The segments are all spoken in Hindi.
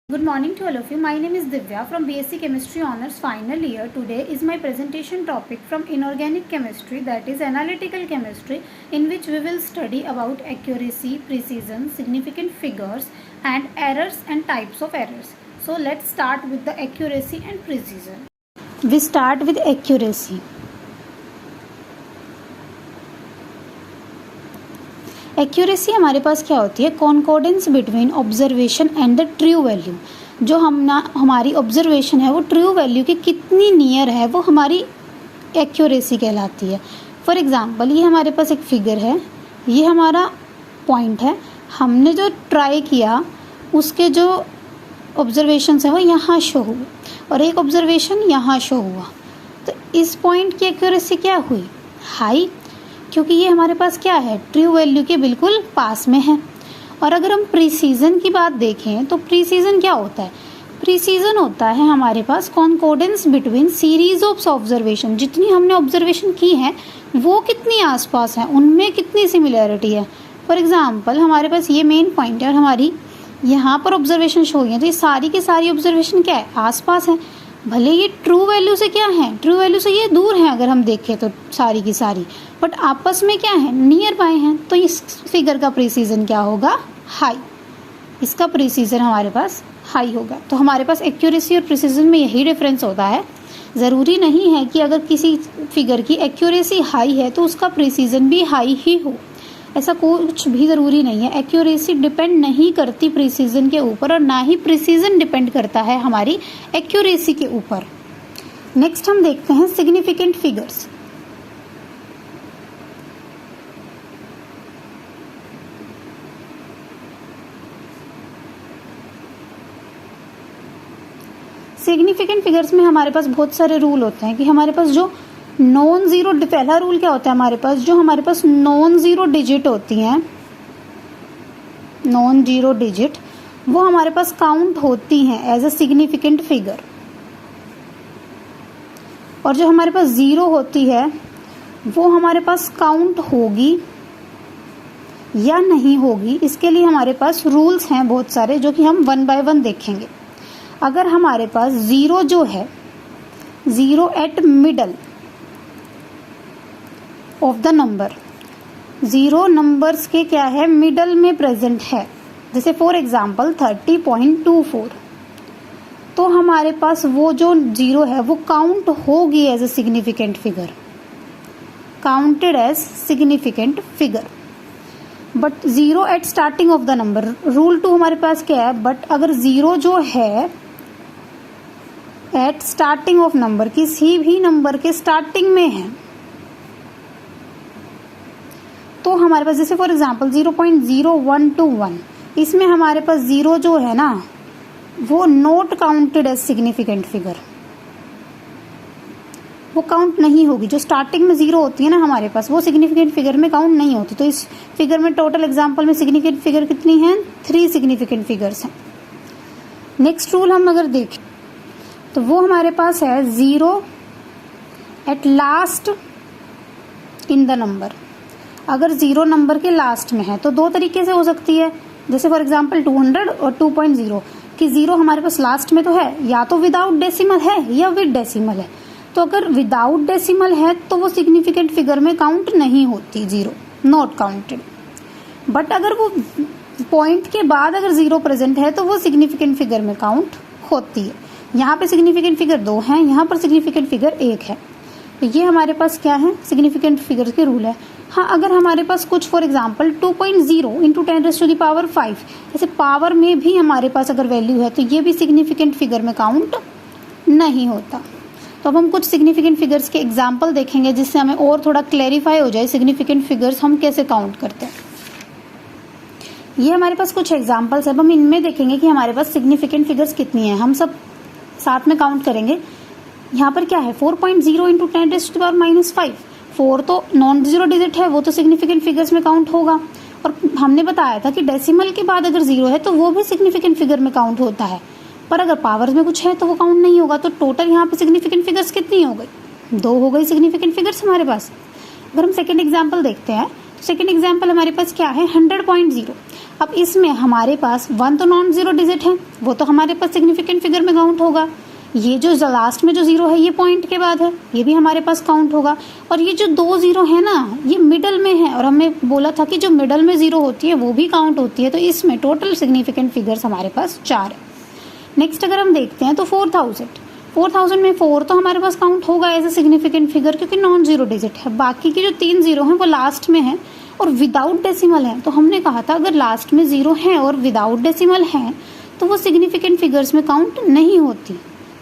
Good morning to all of you. My name is Divya from BSc Chemistry Honours final year. Today is my presentation topic from inorganic chemistry, that is analytical chemistry, in which we will study about accuracy, precision, significant figures and errors and types of errors. So let's start with the accuracy and precision. We start with accuracy. Accuracy हमारे पास क्या होती है? कॉन्कॉर्डेंस between observation and the true value. जो हमारी ऑब्जर्वेशन है वो ट्रू वैल्यू के कितनी नियर है वो हमारी एक्यूरेसी कहलाती है. फॉर एग्जांपल ये हमारे पास एक फिगर है, ये हमारा पॉइंट है, हमने जो ट्राई किया उसके जो ऑब्जर्वेशंस है वो यहाँ शो हुए और एक ऑब्जर्वेशन यहाँ शो हुआ. तो इस पॉइंट की एक्यूरेसी क्या हुई? हाई, क्योंकि ये हमारे पास क्या है? ट्रू वैल्यू के बिल्कुल पास में है. और अगर हम प्रीसीजन की बात देखें तो प्रीसीजन क्या होता है? प्रीसीजन होता है हमारे पास concordance between series of observation. जितनी हमने ऑब्जर्वेशन की है वो कितनी आसपास है, उनमें कितनी सिमिलैरिटी है. फॉर एग्जांपल हमारे पास ये मेन पॉइंट है और हमारी यहाँ पर ऑब्जर्वेशन शो हुई है, तो ये सारी की सारी ऑब्जर्वेशन क्या है? आसपास है. भले ये ट्रू वैल्यू से क्या है? ट्रू वैल्यू से ये दूर है अगर हम देखें तो सारी की सारी, बट आपस में क्या है? नियर बाय हैं. तो इस फिगर का प्रीसीजन क्या होगा? हाई. इसका प्रीसीजन हमारे पास हाई होगा. तो हमारे पास एक्यूरेसी और प्रीसीजन में यही डिफरेंस होता है. ज़रूरी नहीं है कि अगर किसी फिगर की एक्यूरेसी हाई है तो उसका प्रीसीजन भी हाई ही हो, ऐसा कुछ भी ज़रूरी नहीं है. एक्यूरेसी डिपेंड नहीं करती प्रीसीजन के ऊपर और ना ही प्रीसीजन डिपेंड करता है हमारी एक्यूरेसी के ऊपर. नेक्स्ट हम देखते हैं सिग्निफिकेंट फिगर्स. सिग्निफिकेंट फिगर्स में हमारे पास बहुत सारे रूल होते हैं कि हमारे पास जो नॉन जीरो, पहला रूल क्या होता है हमारे पास? जो हमारे पास नॉन जीरो डिजिट होती हैं, नॉन जीरो डिजिट, वो हमारे पास काउंट होती हैं एज अ सिग्निफिकेंट फिगर. और जो हमारे पास जीरो होती है वो हमारे पास काउंट होगी या नहीं होगी. इसके लिए हमारे पास रूल्स हैं बहुत सारे जो कि हम वन बाय वन देखेंगे. अगर हमारे पास जीरो जो है, zero eight middle of the number, zero numbers के क्या है? मिडल में प्रेजेंट है. जैसे फॉर एग्जांपल 30.24, तो हमारे पास वो जो जीरो है वो काउंट होगी as a significant figure, counted as significant figure. But zero at starting of the number, rule 2 हमारे पास क्या है? बट अगर जीरो जो है एट स्टार्टिंग ऑफ नंबर, किसी भी नंबर के स्टार्टिंग में है, तो हमारे पास जैसे फॉर एग्जांपल 0.0121, इसमें हमारे पास जीरो जो है ना वो not counted as significant figure, वो काउंट नहीं होगी. जो स्टार्टिंग में जीरो होती है ना हमारे पास, वो सिग्निफिकेंट फिगर में काउंट नहीं होती. तो इस फिगर में टोटल एग्जांपल में सिग्निफिकेंट फिगर कितनी हैं? 3 सिग्निफिकेंट फिगर्स हैं. नेक्स्ट रूल हम अगर देखें तो वो हमारे पास है zero at last in the number. अगर जीरो नंबर के लास्ट में है तो दो तरीके से हो सकती है. जैसे फॉर एग्जांपल 200 और 2.0, कि जीरो हमारे पास लास्ट में तो है, या तो विदाउट डेसिमल है या विद डेसिमल है. तो अगर विदाउट डेसिमल है तो वो सिग्निफिकेंट फिगर में काउंट नहीं होती, जीरो नॉट काउंटेड. बट अगर वो पॉइंट के बाद अगर जीरो प्रेजेंट है तो वो सिग्निफिकेंट फिगर में काउंट होती है. यहाँ पे सिग्निफिकेंट फिगर 2 है, यहाँ पर सिग्निफिकेंट फिगर 1 है. तो ये हमारे पास क्या है? सिग्निफिकेंट फिगर के रूल है. हाँ, अगर हमारे पास कुछ फॉर एग्जांपल 2.0 इंटू 10⁵ ऐसे पावर में भी हमारे पास अगर वैल्यू है तो ये भी सिग्निफिकेंट फिगर में काउंट नहीं होता. तो अब हम कुछ सिग्निफिकेंट फिगर्स के एग्जाम्पल देखेंगे जिससे हमें और थोड़ा क्लैरिफाई हो जाए सिग्निफिकेंट फिगर्स हम कैसे काउंट करते हैं. ये हमारे पास कुछ एग्जाम्पल्स है. अब हम इनमें देखेंगे कि हमारे पास सिग्निफिकेंट फिगर्स कितनी है. हम सब साथ में काउंट करेंगे. यहाँ पर क्या है? 4.0 इंटू 10⁻⁵. 4 तो नॉन जीरो डिजिट है, वो तो सिग्निफिकेंट फिगर्स में काउंट होगा. और हमने बताया था कि डेसिमल के बाद अगर जीरो है तो वो भी सिग्निफिकेंट फिगर में काउंट होता है, पर अगर पावर में कुछ है तो वो काउंट नहीं होगा. तो टोटल यहाँ पे सिग्निफिकेंट फिगर्स कितनी हो गई? 2 हो गई सिग्निफिकेंट फिगर्स हमारे पास. अगर हम सेकेंड एग्जाम्पल देखते हैं तो सेकेंड एग्जाम्पल हमारे पास क्या है? 100.0. अब इसमें हमारे पास 1 तो नॉन जीरो डिजिट है, वो तो हमारे पास सिग्निफिकेंट फिगर में काउंट होगा। ये जो लास्ट में जो जीरो है ये पॉइंट के बाद है, ये भी हमारे पास काउंट होगा। और ये जो 2 जीरो है ना, ये मिडल में है, और हमने बोला था कि जो मिडल में जीरो होती है वो भी काउंट होती है। तो इसमें टोटल सिग्निफिकेंट फिगर्स हमारे पास 4 है। नेक्स्ट अगर हम देखते हैं तो 4000 में 4 तो हमारे पास काउंट होगा एज ए सिग्निफिकेंट फिगर, क्योंकि नॉन जीरो डिजिट है। बाकी के जो 3 जीरो हैं वो लास्ट में है और विदाउट डेसिमल है। तो हमने कहा था अगर लास्ट में जीरो है और विदाउट डेसिमल है तो वो सिग्निफिकेंट फिगर्स में काउंट नहीं होती।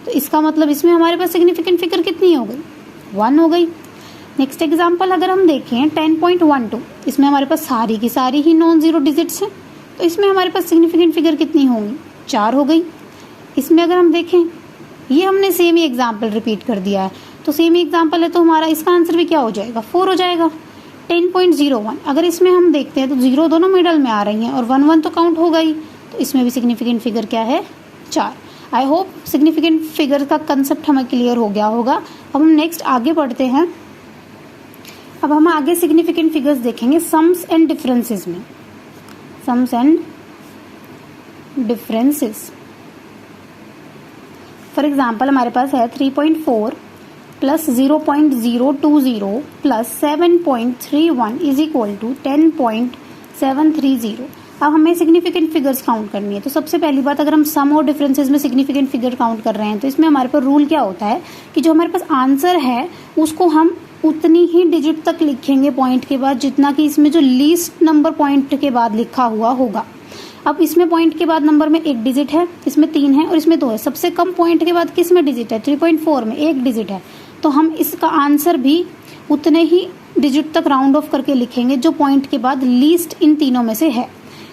तो इसका मतलब इसमें हमारे पास सिग्निफिकेंट फिगर कितनी हो गई? 1 हो गई। नेक्स्ट एग्जांपल अगर हम देखें 10.12, इसमें हमारे पास सारी की सारी ही नॉन जीरो डिजिट्स हैं, तो इसमें हमारे पास सिग्निफिकेंट फिगर कितनी होंगी? 4 हो गई। इसमें अगर हम देखें, ये हमने सेम ही एग्जाम्पल रिपीट कर दिया है, तो सेम ही एग्जाम्पल है तो हमारा इसका आंसर भी क्या हो जाएगा? 4 हो जाएगा। 10.01, अगर इसमें हम देखते हैं तो जीरो दोनों मिडल में आ रही हैं और 1 तो काउंट होगा ही, तो इसमें भी सिग्निफिकेंट फिगर क्या है? 4। आई होप सिग्निफिकेंट फिगर का कंसेप्ट हमें क्लियर हो गया होगा। अब हम नेक्स्ट आगे बढ़ते हैं। अब हम आगे सिग्निफिकेंट फिगर्स देखेंगे सम्स एंड डिफरेंसेस में। Sums and differences, for example हमारे पास है 3.4 plus 0.020 plus 7.31 is equal to 10.730। अब हमें सिग्निफिकेंट फिगर्स काउंट करनी है। तो सबसे पहली बात, अगर हम सम और डिफरेंसेस में सिग्निफिकेंट फिगर काउंट कर रहे हैं तो इसमें हमारे पास रूल क्या होता है कि जो हमारे पास आंसर है उसको हम उतनी ही डिजिट तक लिखेंगे पॉइंट के बाद जितना कि इसमें जो लीस्ट नंबर पॉइंट के बाद लिखा हुआ होगा। अब इसमें पॉइंट के बाद नंबर में 1 डिजिट है, इसमें 3 है और इसमें 2 है। सबसे कम पॉइंट के बाद किस में डिजिट है? 3.4 में 1 डिजिट है। तो हम इसका आंसर भी उतने ही डिजिट तक राउंड ऑफ करके लिखेंगे जो पॉइंट के बाद लीस्ट इन तीनों में से है।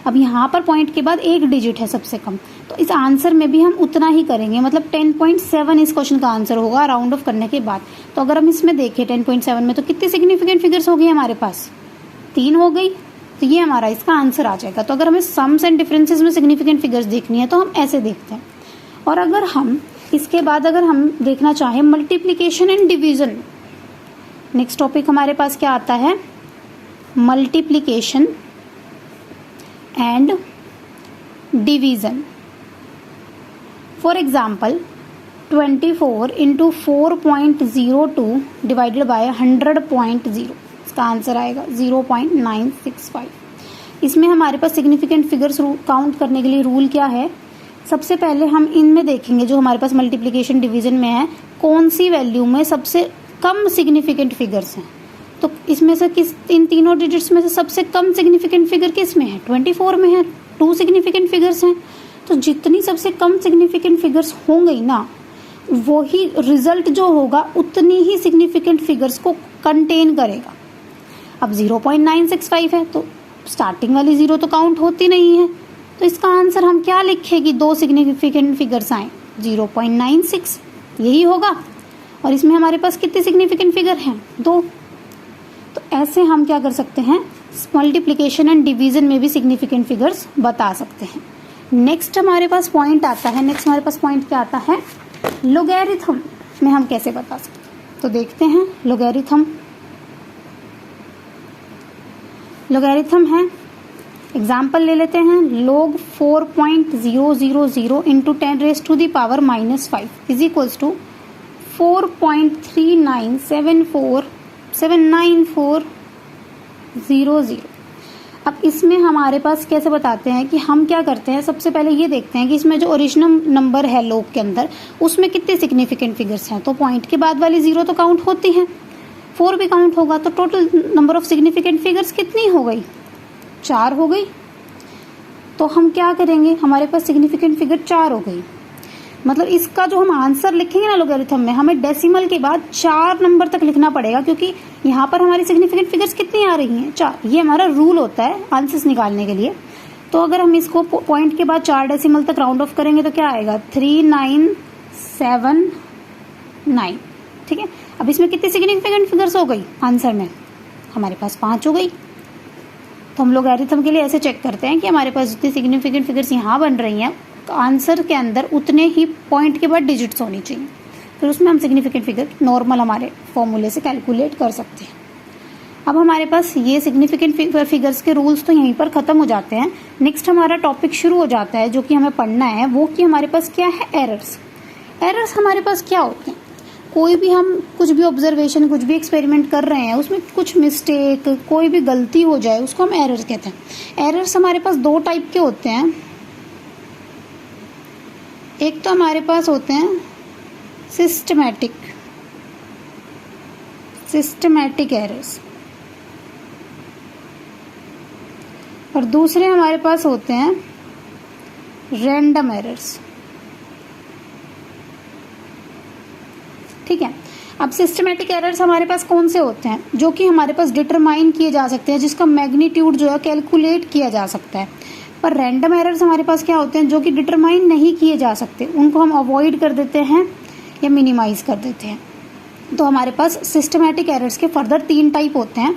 अब यहाँ पर पॉइंट के बाद 1 डिजिट है सबसे कम, तो इस आंसर में भी हम उतना ही करेंगे, मतलब 10.7 इस क्वेश्चन का आंसर होगा राउंड ऑफ करने के बाद। तो अगर हम इसमें देखें 10.7 में तो कितने सिग्निफिकेंट फिगर्स हो गए हमारे पास? 3 हो गई। तो ये हमारा इसका आंसर आ जाएगा। तो अगर हमें सम्स एंड डिफरेंसेस में सिग्निफिकेंट फिगर्स देखनी है तो हम ऐसे देखते हैं। और अगर हम इसके बाद अगर हम देखना चाहें multiplication and division, next topic हमारे पास क्या आता है? Multiplication and division. For example 24 into 4.02 divided by 100.0, इसका आंसर आएगा 0.965। इसमें हमारे पास सिग्निफिकेंट फिगर्स काउंट करने के लिए रूल क्या है? सबसे पहले हम इनमें देखेंगे जो हमारे पास मल्टीप्लिकेशन डिवीजन में है, कौन सी वैल्यू में सबसे कम सिग्निफिकेंट फिगर्स हैं। तो इसमें से किस, इन तीनों डिजिट्स में से सबसे कम सिग्निफिकेंट फिगर किस में है? 24 में है। 2 सिग्निफिकेंट फिगर्स हैं। तो जितनी सबसे कम सिग्निफिकेंट फिगर्स होंगी ना, वही रिजल्ट जो होगा उतनी ही सिग्निफिकेंट फिगर्स को कंटेन करेगा। अब 0.965 है तो स्टार्टिंग वाली 0 तो काउंट होती नहीं है, तो इसका आंसर हम क्या लिखेंगे? 2 सिग्निफिकेंट फिगर्स आए 0.96, यही होगा। और इसमें हमारे पास कितने सिग्निफिकेंट फिगर हैं? 2। तो ऐसे हम क्या कर सकते हैं? मल्टीप्लिकेशन एंड डिवीजन में भी सिग्निफिकेंट फिगर्स बता सकते हैं। नेक्स्ट हमारे पास पॉइंट आता है, क्या आता है? लोगैरिथम में हम कैसे बता सकते हैं? तो देखते हैं लोगैरिथम है, एग्जाम्पल ले लेते हैं। log 4.000 into 10 raise to the power -5 is equals to 4.39747940। अब इसमें हमारे पास कैसे बताते हैं कि हम क्या करते हैं? सबसे पहले ये देखते हैं कि इसमें जो ओरिजिनल नंबर है log के अंदर उसमें कितने सिग्निफिकेंट फिगर्स हैं। तो पॉइंट के बाद वाली 0 तो काउंट होती है, 4 भी काउंट होगा, तो total number of significant figures कितनी हो गई? 4 हो गई। तो हम क्या करेंगे? हमारे पास सिग्निफिकेंट फिगर 4 हो गई, मतलब इसका जो हम आंसर लिखेंगे ना लोगैरिथम में, हमें डेसिमल के बाद 4 नंबर तक लिखना पड़ेगा, क्योंकि यहाँ पर हमारी सिग्निफिकेंट फिगर्स कितनी आ रही हैं? 4। ये हमारा रूल होता है आंसर्स निकालने के लिए। तो अगर हम इसको पॉइंट के बाद 4 डेसिमल तक राउंड ऑफ करेंगे तो क्या आएगा? 3979। ठीक है। अब इसमें कितनी सिग्निफिकेंट फिगर्स हो गई आंसर में? हमारे पास 5 हो गई। तो हम लोगैरिथम के लिए ऐसे चेक करते हैं कि हमारे पास जितनी सिग्निफिकेंट फिगर्स यहाँ बन रही हैं आंसर के अंदर उतने ही पॉइंट के बाद डिजिट्स होनी चाहिए। फिर उसमें हम सिग्निफिकेंट फिगर नॉर्मल हमारे फॉर्मूले से कैलकुलेट कर सकते हैं। अब हमारे पास ये सिग्निफिकेंट फिगर्स के रूल्स तो यहीं पर खत्म हो जाते हैं। नेक्स्ट हमारा टॉपिक शुरू हो जाता है जो कि हमें पढ़ना है, वो कि हमारे पास क्या है, एरर्स। एरर्स हमारे पास क्या होते हैं? कोई भी हम कुछ भी ऑब्जर्वेशन, कुछ भी एक्सपेरिमेंट कर रहे हैं, उसमें कुछ मिस्टेक, कोई भी गलती हो जाए, उसको हम एरर्स कहते हैं। एरर्स हमारे पास दो टाइप के होते हैं। एक तो हमारे पास होते हैं सिस्टमैटिक एरर्स, और दूसरे हमारे पास होते हैं रैंडम एरर्स। ठीक है। अब सिस्टमैटिक एरर्स हमारे पास कौन से होते हैं? जो कि हमारे पास डिटरमाइन किए जा सकते हैं, जिसका मैग्नीट्यूड जो है कैलकुलेट किया जा सकता है। पर रैंडम एरर्स हमारे पास क्या होते हैं? जो कि डिटरमाइन नहीं किए जा सकते, उनको हम अवॉइड कर देते हैं या मिनिमाइज कर देते हैं। तो हमारे पास सिस्टमैटिक एरर्स के फर्दर 3 टाइप होते हैं: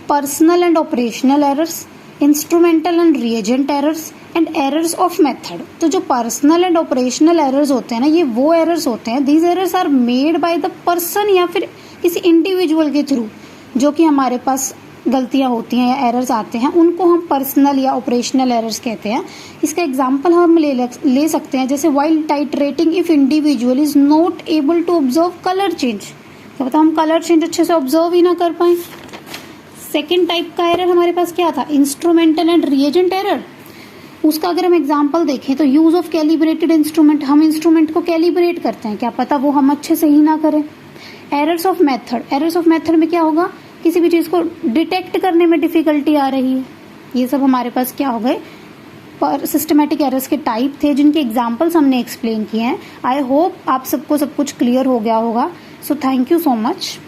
personal and operational errors, instrumental and reagent errors and errors of method. तो जो पर्सनल एंड ऑपरेशनल एरर्स होते हैं ना, ये वो एरर्स होते हैं, these errors are made by the person या फिर किसी इंडिविजुअल के थ्रू जो कि हमारे पास गलतियां होती हैं या एरर्स आते हैं, उनको हम पर्सनल या ऑपरेशनल एरर्स कहते हैं। इसका एग्जांपल हम ले सकते हैं, जैसे while titrating if individual is not able to observe colour change. क्या पता हम कलर चेंज अच्छे से ऑब्जर्व ही ना कर पाए। सेकेंड टाइप का एरर हमारे पास क्या था? Instrumental and reagent error. उसका अगर हम एग्जांपल देखें तो यूज ऑफ कैलिब्रेटेड इंस्ट्रूमेंट, हम इंस्ट्रूमेंट को कैलिब्रेट करते हैं, क्या पता वो हम अच्छे से ही ना करें। Errors of method, errors of method में क्या होगा? किसी भी चीज को डिटेक्ट करने में डिफिकल्टी आ रही है। ये सब हमारे पास क्या हो गए? पर सिस्टमैटिक एरर्स के टाइप थे, जिनके एग्जांपल्स हमने एक्सप्लेन किए हैं। आई होप आप सबको सब कुछ क्लियर हो गया होगा। So thank you so much.